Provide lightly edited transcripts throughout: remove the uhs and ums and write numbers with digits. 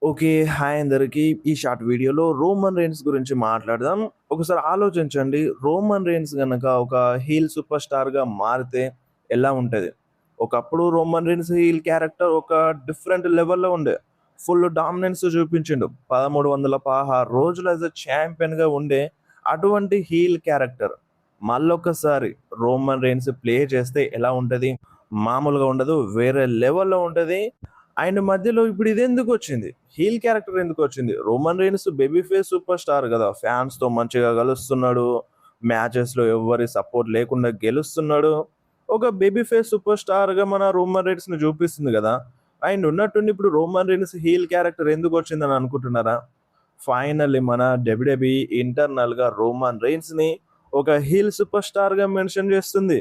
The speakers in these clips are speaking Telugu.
ఓకే. హాయ్ అందరికి. ఈ షార్ట్ వీడియోలో రోమన్ రీన్స్ గురించి మాట్లాడదాం. ఒకసారి ఆలోచించండి. రోమన్ రీన్స్ గనక ఒక హీల్ సూపర్ స్టార్‌గా మారితే ఎలా ఉంటది? ఒకప్పుడు రోమన్ రీన్స్ హీల్ క్యారెక్టర్ ఒక డిఫరెంట్ లెవెల్‌లో ఉండే. Full dominance చూపించిండు. 1316 రోజులు యాస్ ఎ ఛాంపియన్‌గా ఉండే అటువంటి హీల్ క్యారెక్టర్ మళ్ళొకసారి రోమన్ రీన్స్ ప్లే చేస్తే ఎలా ఉంటది? మామూలుగా ఉండదు. వేరే లెవెల్‌లో ఉంటది. అండ్ మధ్యలో ఇప్పుడు ఇదెందుకొచ్చింది? హీల్ క్యారెక్టర్ ఎందుకొచ్చింది? Roman Reigns baby face super star గదా! ఫ్యాన్స్‌తో మంచిగా గలుస్తున్నాడు. మ్యాచెస్‌లో ఎవ్వరి సపోర్ట్ లేకుండా గెలుస్తున్నాడు. ఒక బేబీ ఫేస్ సూపర్ స్టార్‌గా మన రోమన్ రీన్స్‌ని చూపిస్తుంది గదా! అండ్ ఉన్నట్టుండి ఇప్పుడు రోమన్ రీన్స్ హీల్ క్యారెక్టర్ ఎందుకొచ్చిందని అనుకుంటున్నారా? ఫైనల్లీ మన డబ్ల్యూడబ్ల్యూఈ ఇంటర్నల్‌గా రోమన్ రీన్స్‌ని ఒక హీల్ సూపర్ స్టార్‌గా మెన్షన్ చేస్తుంది.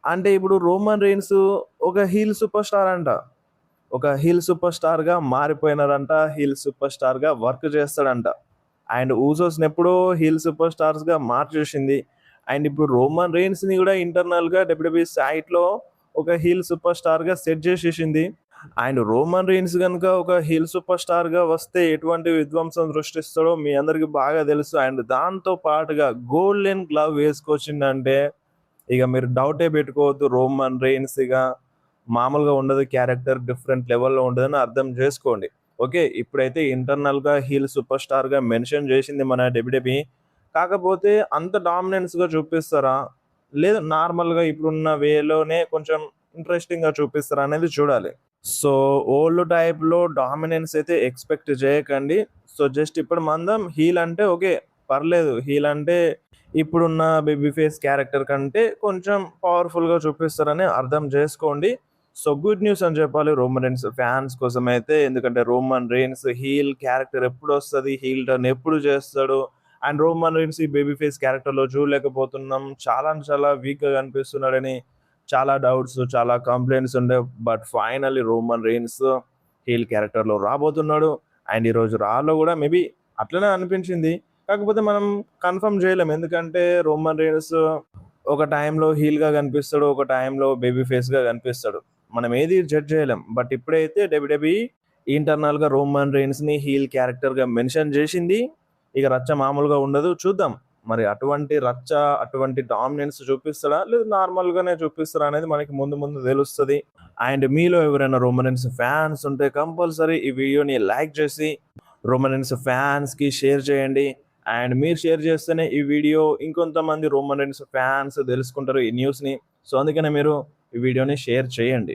అంటే ఇప్పుడు రోమన్ రీన్స్ ఒక హీల్ సూపర్ స్టార్ అంట. ఒక హీల్ సూపర్ స్టార్‌గా మారిపోయినారంట. హీల్ సూపర్ స్టార్‌గా వర్క్ చేస్తాడంట. అండ్ ఊసోస్‌నెప్పుడో హీల్ సూపర్ స్టార్స్‌గా మార్చేసింది. అండ్ ఇప్పుడు రోమన్ రీన్స్‌ని గూడా ఇంటర్నల్‌గా డబ్ల్యూడబ్ల్యూఈ సైట్‌లో ఒక హీల్ సూపర్ స్టార్‌గా సెట్ చేసేసింది. అండ్ రోమన్ రీన్స్ గనుక ఒక హీల్ సూపర్ స్టార్‌గా వస్తే ఎటువంటి విధ్వంసం సృష్టిస్తాడో మీ అందరికి బాగా తెలుసు. అండ్ దాంతో పాటుగా గోల్డెన్ గ్లవ్ వేసుకొచ్చిండంటే ఇక మీరు డౌటే పెట్టుకోవద్దు. రోమన్ రీన్స్ ఇగ మామూలుగా ఉండదు క్యారెక్టర్. డిఫరెంట్ లెవెల్‌లో ఉంటదని అర్థం జేసుకోండి. ఓకే. ఇప్పుడైతే ఇంటర్నల్‌గా హీల్ సూపర్ స్టార్‌గా మెన్షన్ జేసింది మన డబ్ల్యూడబ్ల్యూఈ. కాకపోతే అంత డామినెన్స్‌గా చూపిస్తారా? లేదా నార్మల్‌గా ఇప్పుడున్న వేలోనే కొంచెం ఇంట్రెస్టింగ్‌గా చూపిస్తారా అనేది చూడాలి. సో, ఓల్డ్ టైప్‌లో డామినెన్స్ అయితే ఎక్స్‌పెక్ట్ చేయకండి. సో, జస్ట్ ఇప్పుడు మందం హీల్ అంటే ఓకే. పర్లేదు. హీల్ అంటే ఇప్పుడున్న బేబీ ఫేస్ క్యారెక్టర్ కంటే కొంచెం పవర్‌ఫుల్‌గా చూపిస్తారని అర్థం జేసుకోండి. సో, గుడ్ న్యూస్ అని చెప్పాలి రోమన్ రీన్స్ ఫ్యాన్స్ కోసమైతే. ఎందుకంటే రోమన్ రీన్స్ హీల్ క్యారెక్టర్ ఎప్పుడొస్తది? హీల్ టర్న్ ఎప్పుడు చేస్తాడు? అండ్ రోమన్ రీన్స్ ఈ బేబీ ఫేస్ క్యారెక్టర్‌లో చూడలేకపోతున్నాం. చాలా అంటే చాలా వీక్‌గా కనిపిస్తున్నాడని చాలా డౌట్స్, చాలా కంప్లెయింట్స్ ఉండే. But finally Roman Reigns heel క్యారెక్టర్‌లో రాబోతున్నాడు. అండ్ ఈరోజు రాలో గూడా మేబీ అట్లనే అనిపించింది. కాకపోతే మనం కన్ఫర్మ్ జేయలేం. ఎందుకంటే రోమన్ రీన్స్ ఒక టైంలో హీల్‌గా కనిపిస్తాడు. ఒక టైంలో బేబీ ఫేస్‌గా కనిపిస్తాడు. మనం ఏది జడ్జ్ చేయలేం. బట్ ఇప్పుడైతే డబ్ల్యూడబ్ల్యూఈ ఇంటర్నల్‌గా రోమన్ రీన్స్‌ని హీల్ క్యారెక్టర్‌గా మెన్షన్ జేసింది. ఇక రచ్చ మామూలుగా ఉండదు. చూద్దాం. మరి అటువంటి రచ్చ, అటువంటి డామినెన్స్ చూపిస్తాడా? లేదా నార్మల్‌గానే చూపిస్తాడా అనేది మనకి ముందు ముందు తెలుస్తది. అండ్ మీలో ఎవరైనా రోమన్ రీన్స్ ఫ్యాన్స్ ఉంటే కంపల్సరీ ఈ వీడియోని లైక్ చేసి రోమన్ రీన్స్ ఫ్యాన్స్‌కి షేర్ చేయండి. అండ్ మీరు షేర్ చేస్తేనే ఈ వీడియో ఇంకొంతమంది రోమన్ రీన్స్ ఫ్యాన్స్ తెలుసుకుంటారు ఈ న్యూస్‌ని. సో, అందుకనే మీరు ఈ వీడియోని షేర్ చేయండి.